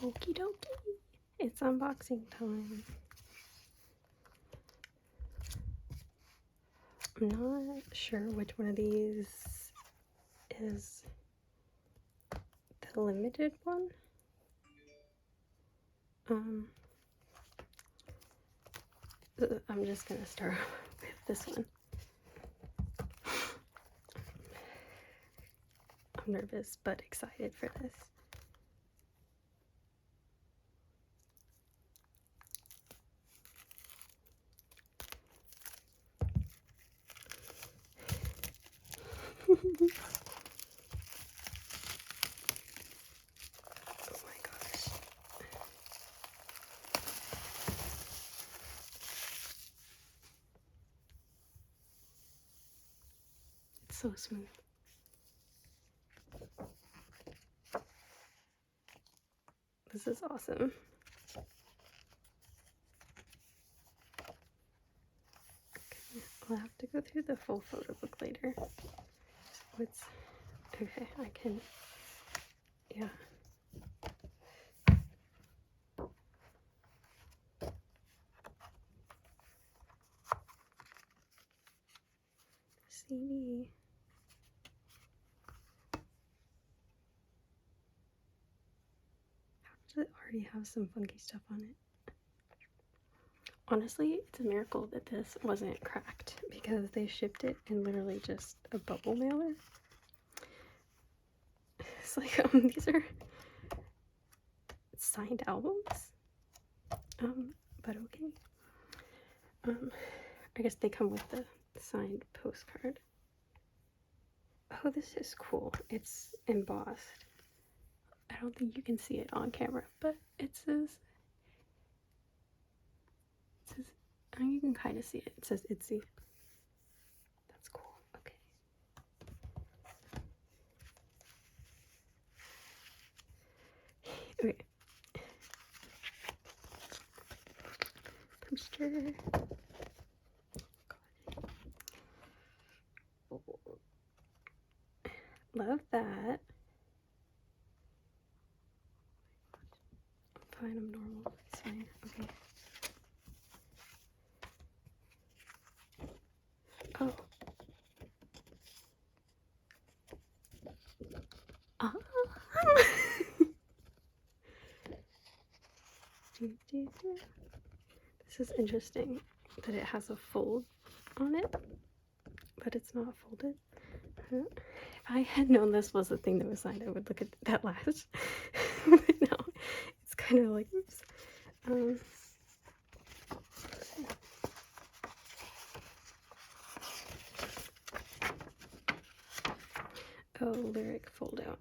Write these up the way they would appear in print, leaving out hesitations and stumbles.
Okie dokie. It's unboxing time. I'm not sure which one of these is the limited one. I'm just gonna start with this one. I'm nervous but excited for this. Oh my gosh. It's so smooth. This is awesome. Okay, I'll have to go through the full photo book later. What's okay, I can, yeah. CD. How does it already have some funky stuff on it? Honestly, it's a miracle that this wasn't cracked because they shipped it in literally just a bubble mailer. It's like, these are signed albums. But okay. I guess they come with the signed postcard. Oh, this is cool. It's embossed. I don't think you can see it on camera, but it says, I mean, you can kind of see it. It says Itzy. That's cool. Okay. Okay. Poster. Love that. Fine, I'm normal. It's fine. Okay. Oh. This is interesting that it has a fold on it, but it's not folded. If I had known this was the thing that was signed, I would look at that last. But no, it's kind of like, oops. Oh, lyric fold out.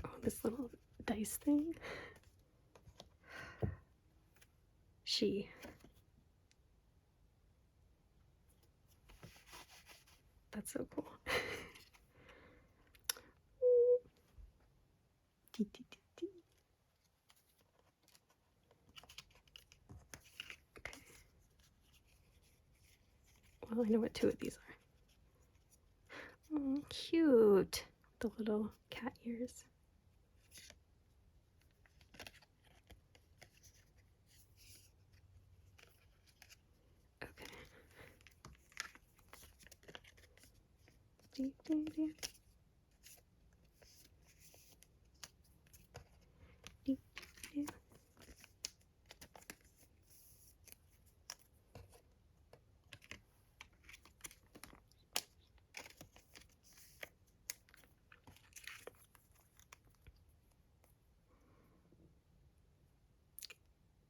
Oh, this little dice thing. She. That's so cool. Okay. Well, I know what two of these are. Oh, cute. The little cat ears. Okay.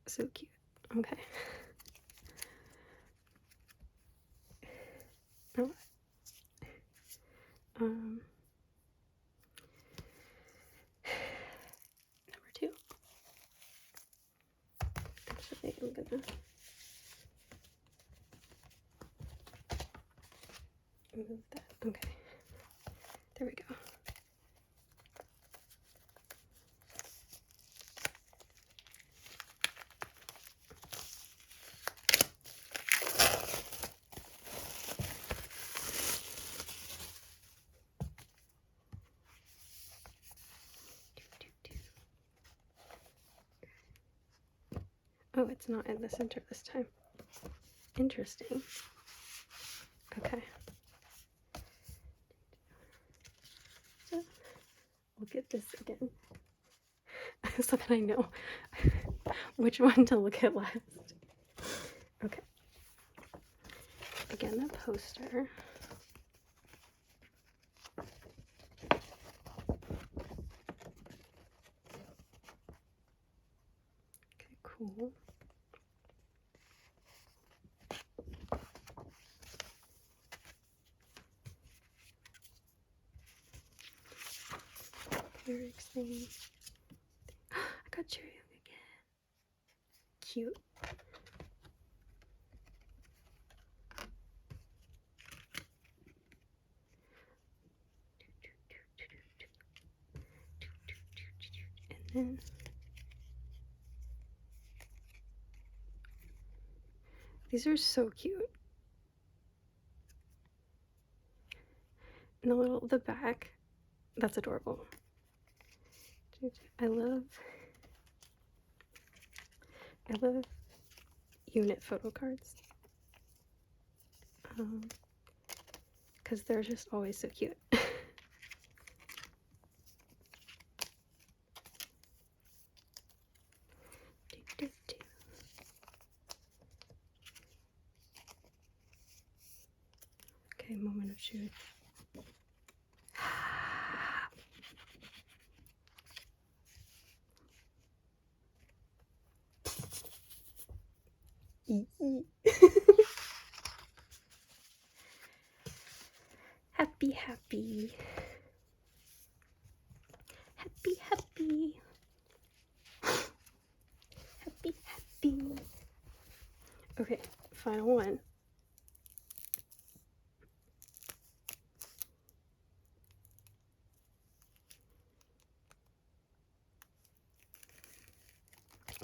So cute. Okay. Oh. Number 2. Actually, I'm gonna move that. Okay. There we go. Oh, it's not in the center this time. Interesting. Okay. So, look at this again. So that I know which one to look at last. Okay. Again, the poster. Okay, cool. Eric's thing. I got Cherry again. Cute. And then these are so cute. And the back, that's adorable. I love unit photo cards. Because they're just always so cute. Okay, moment of truth. Happy, happy. Happy, happy. Happy, happy. Okay, final one.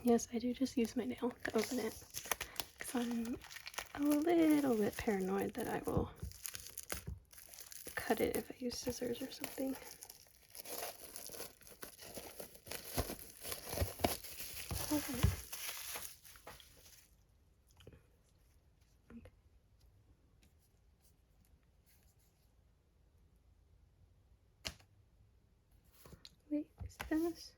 Yes, I do just use my nail to open it. Because I'm a little bit paranoid that I will cut it if I use scissors or something. Okay. Wait, is this?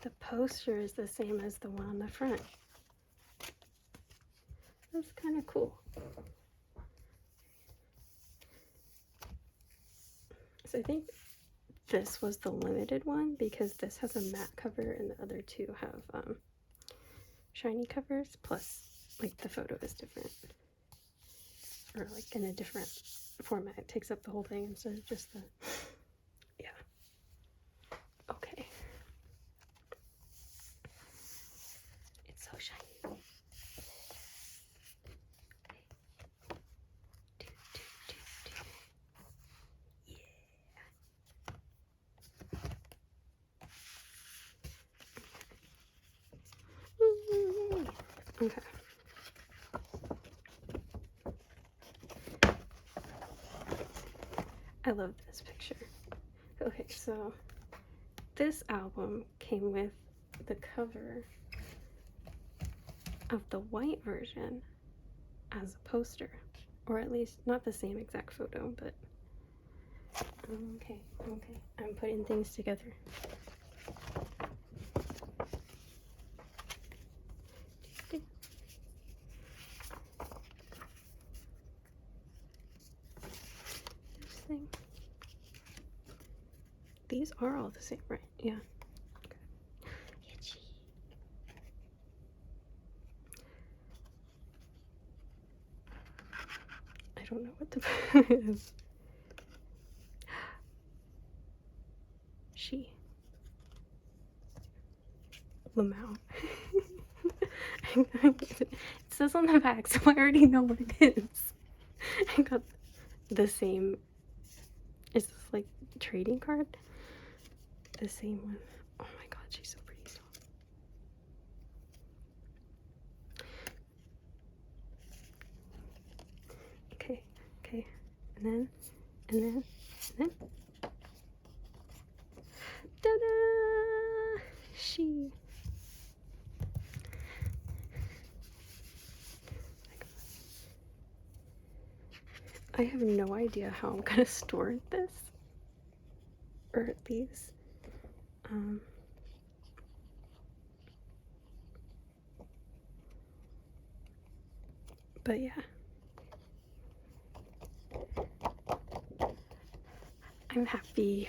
The poster is the same as the one on the front. That's kind of cool. So I think this was the limited one because this has a matte cover and the other two have shiny covers, plus like the photo is different, or like in a different format. It takes up the whole thing instead of just the, yeah. Okay. It's so shiny. Okay. I love this picture. Okay, so this album came with the cover of the white version as a poster, or at least not the same exact photo, but okay, I'm putting things together. This thing. These are all the same, right? Yeah. Okay. Itchy. I don't know what the is. She. Lamau. It says on the back, so I already know what it is. I got the same. Is this like trading card? The same one. Oh my god, she's so pretty still. Okay, and then and then, ta-da! She. I have no idea how I'm gonna store this, or these. But yeah, I'm happy.